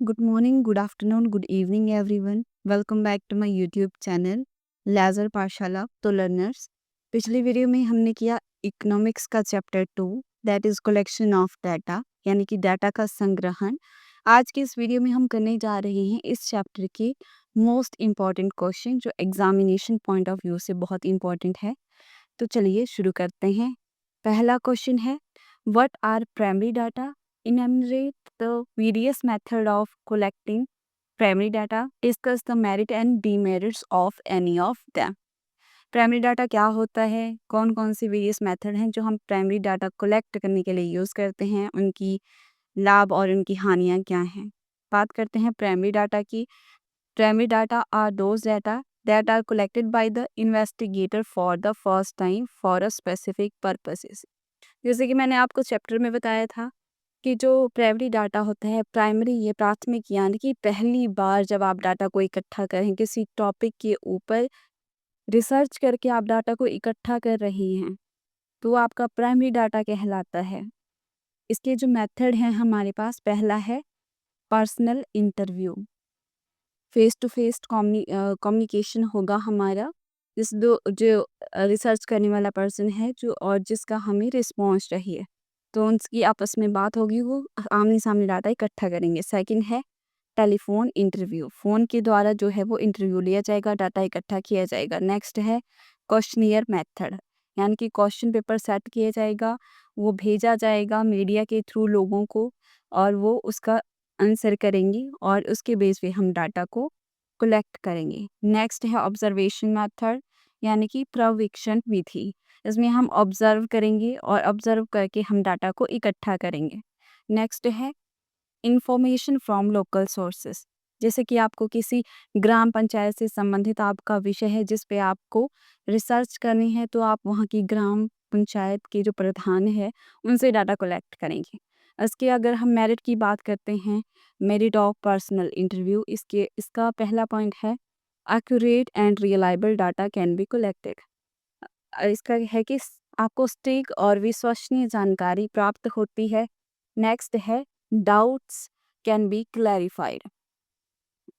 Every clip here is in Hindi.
Good morning, good afternoon, good evening, everyone. Welcome back to my YouTube channel, laser पाठशाला तो लर्नर्स। पिछली वीडियो में हमने किया इकोनॉमिक्स का chapter 2 that is collection of data यानी कि डाटा का संग्रहण। आज की इस वीडियो में हम करने जा रहे हैं इस चैप्टर के मोस्ट इम्पॉर्टेंट क्वेश्चन जो एग्जामिनेशन पॉइंट ऑफ व्यू से बहुत इम्पॉर्टेंट है। तो चलिए शुरू करते हैं। पहला क्वेश्चन है, what are primary data? Enumerate the various method of collecting primary data, discuss the merit and demerits of any of them. Primary data क्या होता है, कौन कौन से वेरियस मेथड हैं जो हम प्राइमरी डाटा कलेक्ट करने के लिए यूज़ करते हैं, उनकी लाभ और उनकी हानियाँ क्या हैं। बात करते हैं प्राइमरी डाटा की। Primary data are those data that are collected by the investigator for the first time for a specific purposes। जैसे कि मैंने आपको चैप्टर में बताया था कि जो प्राइमरी डाटा होता है, प्राइमरी ये प्राथमिक यानी कि पहली बार जब आप डाटा को इकट्ठा करें किसी टॉपिक के ऊपर रिसर्च करके आप डाटा को इकट्ठा कर रही हैं, तो वो आपका प्राइमरी डाटा कहलाता है। इसके जो मेथड हैं हमारे पास, पहला है personal interview. Face to face communication होगा हमारा, जिस दो जो रिसर्च करने वाला पर्सन है जो और जिसका हमें रिस्पॉन्स चाहिए, तो उनकी आपस में बात होगी, वो आमने सामने डाटा इकट्ठा करेंगे। सेकंड है टेलीफोन इंटरव्यू, फ़ोन के द्वारा जो है वो इंटरव्यू लिया जाएगा, डाटा इकट्ठा किया जाएगा। नेक्स्ट है क्वेश्चनियर मेथड, यानी कि क्वेश्चन पेपर सेट किया जाएगा, वो भेजा जाएगा मीडिया के थ्रू लोगों को और वो उसका आंसर करेंगी और उसके बेस पे हम डाटा को कलेक्ट करेंगे। नेक्स्ट है ऑब्जर्वेशन मेथड, यानी कि प्रविक्षण विधि। इसमें हम ऑब्जर्व करेंगे और ऑब्जर्व करके हम डाटा को इकट्ठा करेंगे। नेक्स्ट है इंफॉर्मेशन फ्रॉम लोकल सोर्सेस, जैसे कि आपको किसी ग्राम पंचायत से संबंधित आपका विषय है जिस पे आपको रिसर्च करनी है, तो आप वहाँ की ग्राम पंचायत के जो प्रधान है उनसे डाटा कलेक्ट करेंगे। इसके अगर हम मेरिट की बात करते हैं, मेरिट ऑफ पर्सनल इंटरव्यू, इसका पहला पॉइंट है accurate and reliable data can be collected. इसका है कि आपको सटीक और विश्वसनीय जानकारी प्राप्त होती है। नेक्स्ट है डाउट्स कैन बी क्लैरिफाइड,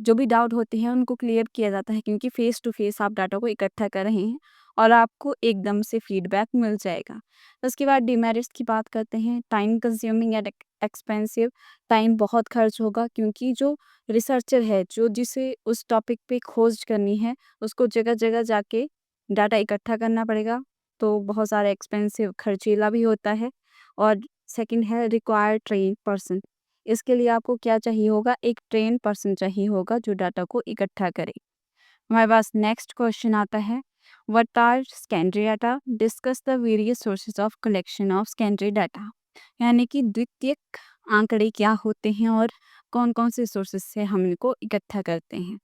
जो भी डाउट होते हैं उनको क्लियर किया जाता है, क्योंकि फेस टू फेस आप डाटा को इकट्ठा कर रहे हैं और आपको एकदम से फीडबैक मिल जाएगा। उसके बाद डिमेरिट्स की बात करते हैं, time consuming and expensive. Time बहुत खर्च होगा, क्योंकि जो रिसर्चर है जो जिसे उस टॉपिक पे खोज करनी है उसको जगह जगह जाके डाटा इकट्ठा करना पड़ेगा, तो बहुत सारा एक्सपेंसिव खर्चीला भी होता है। और सेकंड है रिक्वायर्ड ट्रेन पर्सन, इसके लिए आपको क्या चाहिए होगा, एक ट्रेन पर्सन चाहिए होगा जो डाटा को इकट्ठा करे। हमारे पास नेक्स्ट क्वेश्चन आता है, what are secondary data? Discuss the various sources of collection of secondary data, यानी कि द्वितीयक आंकड़े क्या होते हैं और कौन कौन से सोर्सेज से हम इनको इकट्ठा करते हैं।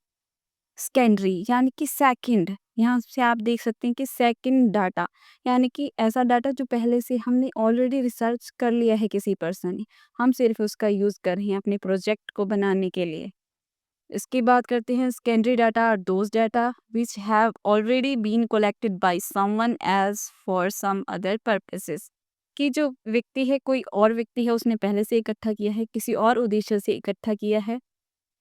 सेकेंडरी यानी कि सेकंड, यहाँ से आप देख सकते हैं कि सेकंड डाटा, यानी कि ऐसा डाटा जो पहले से हमने ऑलरेडी रिसर्च कर लिया है किसी पर्सन ने, हम सिर्फ उसका यूज़ कर रहे हैं अपने प्रोजेक्ट को बनाने के लिए। इसकी बात करते हैं, secondary data are those data which have already been collected by someone as for some other purposes, कि जो व्यक्ति है, कोई और व्यक्ति है, उसने पहले से इकट्ठा किया है, किसी और उद्देश्य से इकट्ठा किया है।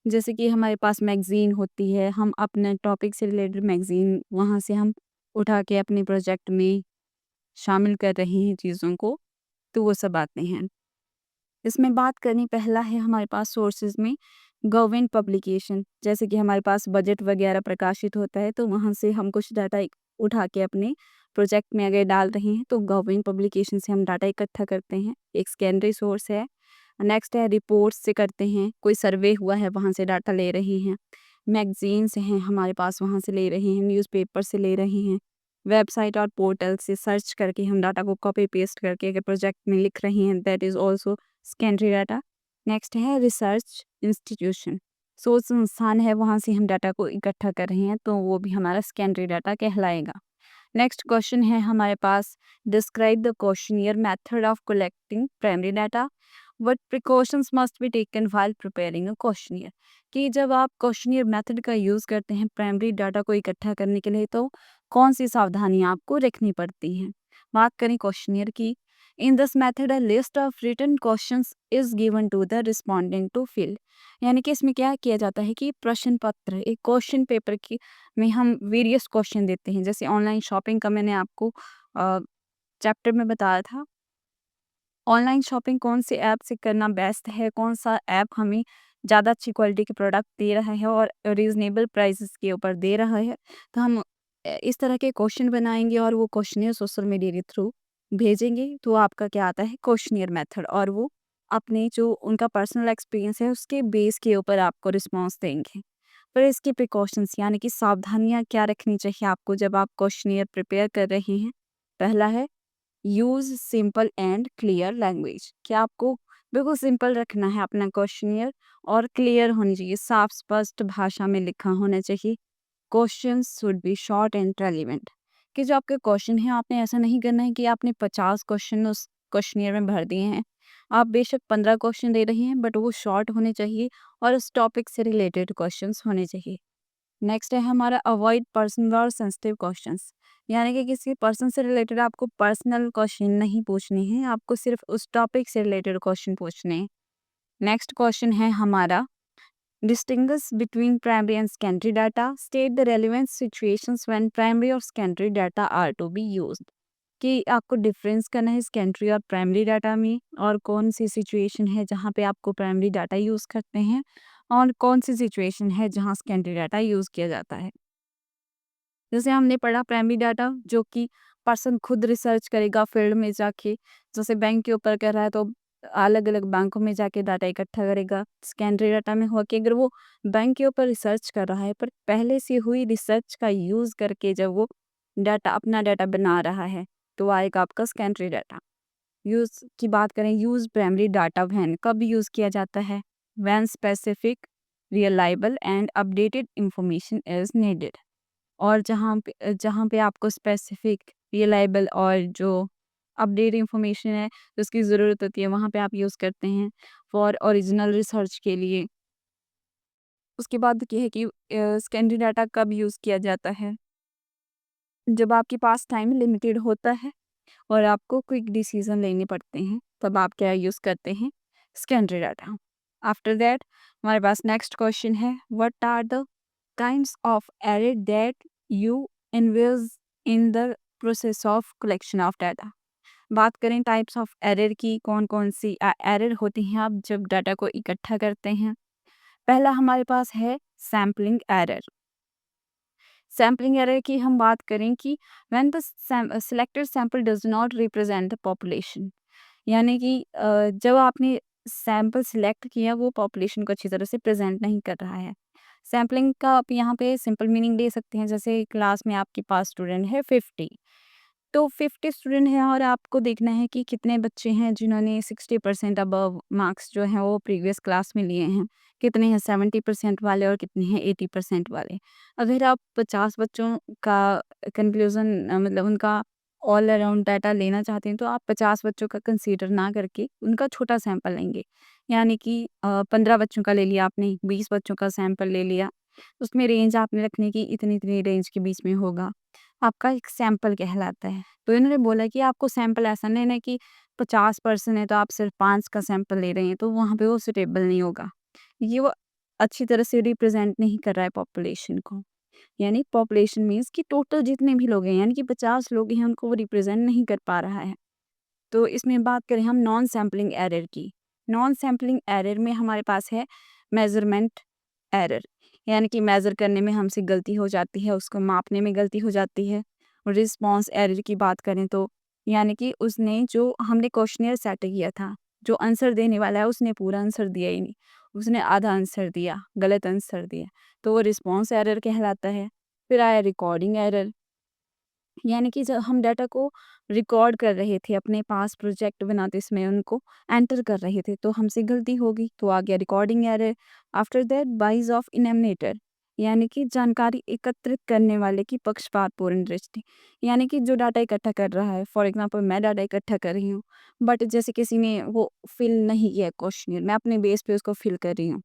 जैसे कि हमारे पास मैगज़ीन होती है, हम अपने टॉपिक से रिलेटेड मैगज़ीन वहाँ से हम उठा के अपने प्रोजेक्ट में शामिल कर रहे हैं चीज़ों को, तो वो सब आते हैं। इसमें बात करें, पहला है हमारे पास सोर्सेज़ में गवर्नमेंट पब्लिकेशन, जैसे कि हमारे पास बजट वगैरह प्रकाशित होता है, तो वहाँ से हम कुछ डाटा उठा के अपने प्रोजेक्ट में अगर डाल रहे हैं, तो गवर्नमेंट पब्लिकेशन से हम डाटा इकट्ठा करते हैं, एक सेकेंडरी सोर्स है। नेक्स्ट है रिपोर्ट्स से करते हैं, कोई सर्वे हुआ है वहाँ से डाटा ले रहे हैं। मैगज़ीन्स हैं हमारे पास, वहाँ से ले रहे हैं, न्यूज़पेपर से ले रहे हैं, वेबसाइट और पोर्टल से सर्च करके हम डाटा को कॉपी पेस्ट करके अगर प्रोजेक्ट में लिख रहे हैं, that is also secondary data. Next है रिसर्च इंस्टीट्यूशन, शोध संस्थान है, वहाँ से हम डाटा को इकट्ठा कर रहे हैं, तो वो भी हमारा सेकेंडरी डाटा कहलाएगा। नेक्स्ट क्वेश्चन है हमारे पास, describe the questionnaire method of collecting primary data, what precautions must be taken while preparing a questionnaire, कि जब आप क्वेश्चनियर मेथड का यूज़ करते हैं प्राइमरी डाटा को इकट्ठा करने के लिए, तो कौन सी सावधानियां आपको रखनी पड़ती हैं। बात करें क्वेश्चनियर की, in this method a list of written questions is given to the respondent to fill. यानी कि इसमें क्या किया जाता है कि प्रश्न पत्र, एक क्वेश्चन पेपर की में हम वेरियस क्वेश्चन देते हैं। जैसे ऑनलाइन शॉपिंग का मैंने आपको चैप्टर में बताया था, ऑनलाइन शॉपिंग कौन से ऐप से करना बेस्ट है, कौन सा ऐप हमें ज़्यादा अच्छी क्वालिटी के प्रोडक्ट दे रहा है और रीज़नेबल प्राइसेस के ऊपर दे रहा है। तो हम इस तरह के क्वेश्चन बनाएंगे और वो क्वेश्चनियर सोशल मीडिया के थ्रू भेजेंगे। तो आपका क्या आता है, क्वेश्चनियर मेथड, और वो अपने जो उनका पर्सनल एक्सपीरियंस है उसके बेस के ऊपर आपको रिस्पॉन्स देंगे। पर इसके प्रिकॉशंस यानी कि सावधानियाँ क्या रखनी चाहिए आपको जब आप क्वेश्चनियर प्रिपेयर कर रहे हैं। पहला है, use simple and clear language, कि आपको बिल्कुल सिंपल रखना है अपना क्वेश्चनियर और क्लियर होनी चाहिए, साफ स्पष्ट भाषा में लिखा होना चाहिए। Questions should be short and relevant, कि जो आपके क्वेश्चन है आपने ऐसा नहीं करना है कि आपने 50 क्वेश्चन उस क्वेश्चनियर में भर दिए हैं। आप बेशक 15 क्वेश्चन दे रही हैं बट वो शॉर्ट होने चाहिए और उस टॉपिक से रिलेटेड क्वेश्चंस होने चाहिए। नेक्स्ट है हमारा, अवॉइड पर्सनल और सेंसिटिव क्वेश्चंस, यानी कि किसी पर्सन से रिलेटेड आपको पर्सनल क्वेश्चन नहीं पूछने हैं, आपको सिर्फ उस टॉपिक से रिलेटेड क्वेश्चन पूछने हैं। नेक्स्ट क्वेश्चन है हमारा, distinguish between primary and secondary data, state the relevant situations when primary और secondary data are to be used, कि आपको डिफरेंस करना है सेकेंडरी और प्राइमरी डाटा में, और कौन सी सिचुएशन है जहाँ पे आपको प्राइमरी डाटा यूज़ करते हैं और कौन सी सिचुएशन है जहाँ सेकेंडरी डाटा यूज़ किया जाता है। जैसे हमने पढ़ा प्राइमरी डाटा जो कि पर्सन खुद रिसर्च करेगा फील्ड में जाके, जैसे बैंक के ऊपर कर रहा है तो अलग अलग बैंकों में जाके डाटा इकट्ठा करेगा। सेकेंडरी डाटा में हुआ कि अगर वो बैंक के ऊपर रिसर्च कर रहा है पर पहले से हुई रिसर्च का यूज़ करके जब वो डाटा अपना डाटा बना रहा है तो आएगा आपका सेकेंडरी डाटा। यूज़ की बात करें, यूज़ प्राइमरी डाटा व्हेन, कब यूज़ किया जाता है, when specific reliable and updated information is needed, और जहाँ पे आपको स्पेसिफिक रिलायबल और जो अपडेट इंफॉर्मेशन है उसकी ज़रूरत होती है वहाँ पे आप यूज़ करते हैं फॉर ओरिजिनल रिसर्च के लिए। उसके बाद ये है कि सेकेंडरी डाटा कब यूज़ किया जाता है, जब आपके पास टाइम लिमिटेड होता है और आपको क्विक डिसीजन लेने पड़ते हैं, तब आप क्या यूज़ करते हैं, सेकेंडरी डाटा। आफ्टर दैट हमारे पास नेक्स्ट क्वेश्चन है, what are the kinds of error that you envisage in the process of collection of data. बात करें टाइप्स ऑफ एरर की, कौन कौन सी एरर होती हैं आप जब डाटा को इकट्ठा करते हैं। पहला हमारे पास है सैम्पलिंग एरर। सैम्पलिंग एरर की हम बात करें कि when the selected sample does not represent the population, यानी कि जब आपने सैंपल सिलेक्ट किया वो पॉपुलेशन को अच्छी तरह से प्रेजेंट नहीं कर रहा है। सैम्पलिंग का आप यहाँ पे सिंपल मीनिंग ले सकते हैं, जैसे क्लास में आपके पास स्टूडेंट है 50, तो 50 स्टूडेंट हैं और आपको देखना है कि कितने बच्चे हैं जिन्होंने 60% अबव मार्क्स जो हैं वो प्रीवियस क्लास में लिए हैं, कितने हैं 70% वाले और कितने हैं 80% वाले। अगर आप 50 बच्चों का कंक्लूजन मतलब उनका ऑल अराउंड डाटा लेना चाहते हैं तो आप 50 बच्चों का कंसीडर ना करके उनका छोटा सैंपल लेंगे, यानी कि 15 बच्चों का ले लिया आपने, 20 बच्चों का सैंपल ले लिया, उसमें रेंज आपने रखने की इतनी इतनी रेंज के बीच में होगा, आपका एक सैंपल कहलाता है। तो इन्होंने बोला कि आपको सैंपल ऐसा लेना है कि 50% है तो आप सिर्फ 5 का सैंपल ले रहे हैं, तो वहाँ पे वो सुटेबल नहीं होगा। ये वो अच्छी तरह से रिप्रेजेंट नहीं कर रहा है पॉपुलेशन को। यानी पॉपुलेशन मीन्स कि टोटल जितने भी लोग हैं, यानी कि 50 लोग हैं उनको वो रिप्रेजेंट नहीं कर पा रहा है। तो इसमें बात करें हम नॉन सैम्पलिंग एरर की। नॉन सैम्पलिंग एरर में हमारे पास है मेज़रमेंट एरर, यानी कि मेज़र करने में हमसे गलती हो जाती है, उसको मापने में गलती हो जाती है। और रिस्पॉन्स एरर की बात करें तो यानी कि उसने जो हमने क्वेश्चनियर सेट किया था, जो आंसर देने वाला है उसने पूरा आंसर दिया ही नहीं, उसने आधा आंसर दिया, गलत आंसर दिया, तो वो रिस्पॉन्स एरर कहलाता है। फिर आया रिकॉर्डिंग एरर, यानी कि जब हम डाटा को रिकॉर्ड कर रहे थे अपने पास प्रोजेक्ट बनाते समय उनको एंटर कर रहे थे तो हमसे गलती होगी, तो आ गया recording error. After that bias of enumerator, यानी कि जानकारी एकत्रित करने वाले की पक्षपातपूर्ण दृष्टि, यानी कि जो डाटा इकट्ठा कर रहा है, फॉर एग्जांपल मैं डाटा इकट्ठा कर रही हूँ बट जैसे किसी ने वो फिल नहीं किया क्वेश्चन, मैं अपने बेस पे उसको फिल कर रही हूँ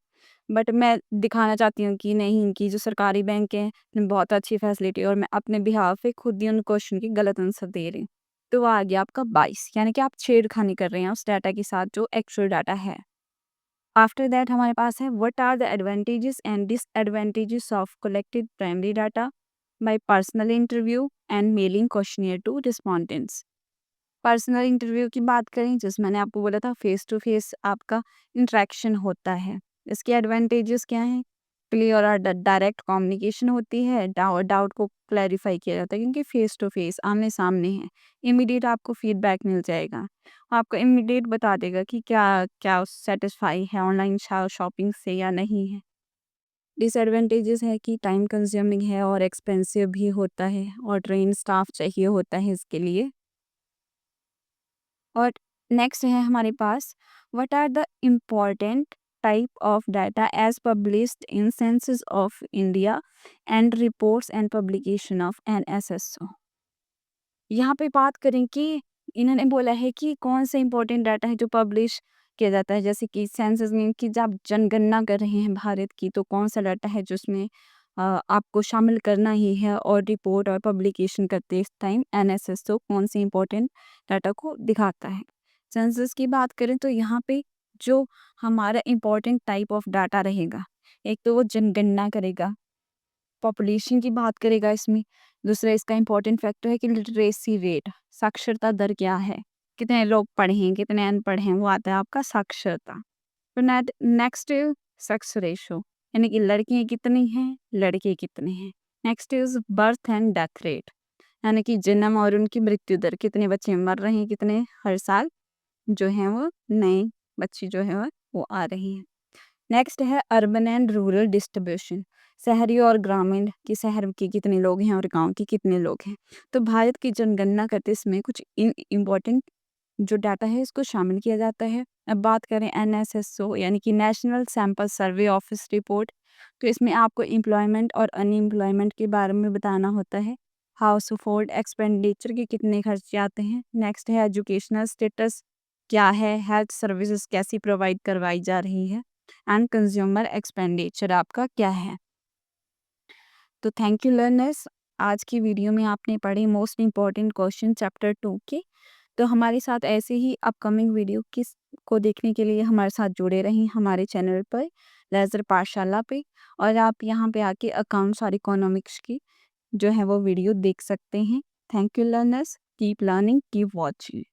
बट मैं दिखाना चाहती हूँ कि नहीं, इनकी जो सरकारी बैंक है इनमें बहुत अच्छी फैसिलिटी, और मैं अपने बिहाफ पे खुद ही उन क्वेश्चन के गलत आंसर दे रही हूँ। तो वो आ गया आपका 22, यानी कि आप छेड़खानी कर रहे हैं उस डाटा के साथ जो एक्चुअल डाटा है। आफ्टर दैट हमारे पास है what are the advantages and disadvantages of collected primary data by personal interview and mailing questionnaire to respondents. Personal interview की बात करें, जिस मैंने आपको बोला था फेस टू फेस आपका इंटरेक्शन होता है। इसके एडवांटेजेस क्या हैं? क्लियर और डायरेक्ट कम्युनिकेशन होती है, डाउट को क्लैरिफाई किया जाता है क्योंकि फेस टू फेस आमने सामने है। इमीडिएट आपको फीडबैक मिल जाएगा, आपको इमीडिएट बता देगा कि क्या क्या सेटिस्फाई है ऑनलाइन शॉपिंग से या नहीं है। डिसएडवांटेजेस है कि टाइम कंज्यूमिंग है और एक्सपेंसिव भी होता है और ट्रेन स्टाफ चाहिए होता है इसके लिए। और नेक्स्ट है हमारे पास what are the important type of data as published in census of India and reports and publication of NSSO. यहाँ पे बात करें कि इन्होंने बोला है कि कौन सा इम्पोर्टेंट डाटा है जो पब्लिश किया जाता है, जैसे कि सेंसस में कि जब आप जनगणना कर रहे हैं भारत की, तो कौन सा डाटा है जिसमें आपको शामिल करना ही है, और रिपोर्ट और पब्लिकेशन करते इस टाइम एनएसएसओ कौन सी इम्पोर्टेंट डाटा को दिखाता है। सेंसस की बात करें तो यहाँ पे जो हमारा इम्पोर्टेंट टाइप ऑफ डाटा रहेगा, एक तो वो जनगणना करेगा, पॉपुलेशन की बात करेगा इसमें। दूसरा इसका इम्पोर्टेंट फैक्टर है कि लिटरेसी रेट, साक्षरता दर क्या है, कितने लोग पढ़े हैं कितने अनपढ़ हैं, वो आता है आपका साक्षरता। तो नेक्स्ट सेक्स रेशो, यानी कि लड़कियां कितनी हैं लड़के कितने हैं। Next is birth and death rate, यानी कि जन्म और उनकी मृत्यु दर, कितने बच्चे मर रहे हैं, कितने हर साल जो हैं वो नए बच्चे जो है वो आ रही हैं। नेक्स्ट है अर्बन एंड रूरल डिस्ट्रीब्यूशन, शहरी और ग्रामीण, कि शहर के कितने लोग हैं और गांव के कितने लोग हैं। तो भारत की जनगणना करते इसमें कुछ इम्पोर्टेंट जो डाटा है इसको शामिल किया जाता है। अब बात करें एनएसएसओ यानी कि national sample survey office report, तो इसमें आपको एम्प्लॉयमेंट और अनएम्प्लॉयमेंट के बारे में बताना होता है। हाउस होल्ड एक्सपेंडिचर के कितने खर्चे आते हैं। नेक्स्ट है एजुकेशनल स्टेटस क्या है, हेल्थ सर्विसेज कैसी प्रोवाइड करवाई जा रही है, एंड कंज्यूमर एक्सपेंडिचर आपका क्या है। तो थैंक यू लर्नर्स, आज की वीडियो में आपने पढ़े मोस्ट इम्पॉर्टेंट क्वेश्चन चैप्टर 2 के। तो हमारे साथ ऐसे ही अपकमिंग वीडियो किस को देखने के लिए हमारे साथ जुड़े रहें हमारे चैनल पर लेज़र पाठशाला पे, और आप यहाँ पे आके अकाउंट्स और इकोनॉमिक्स की जो है वो वीडियो देख सकते हैं। Thank you learners, keep learning, keep watching.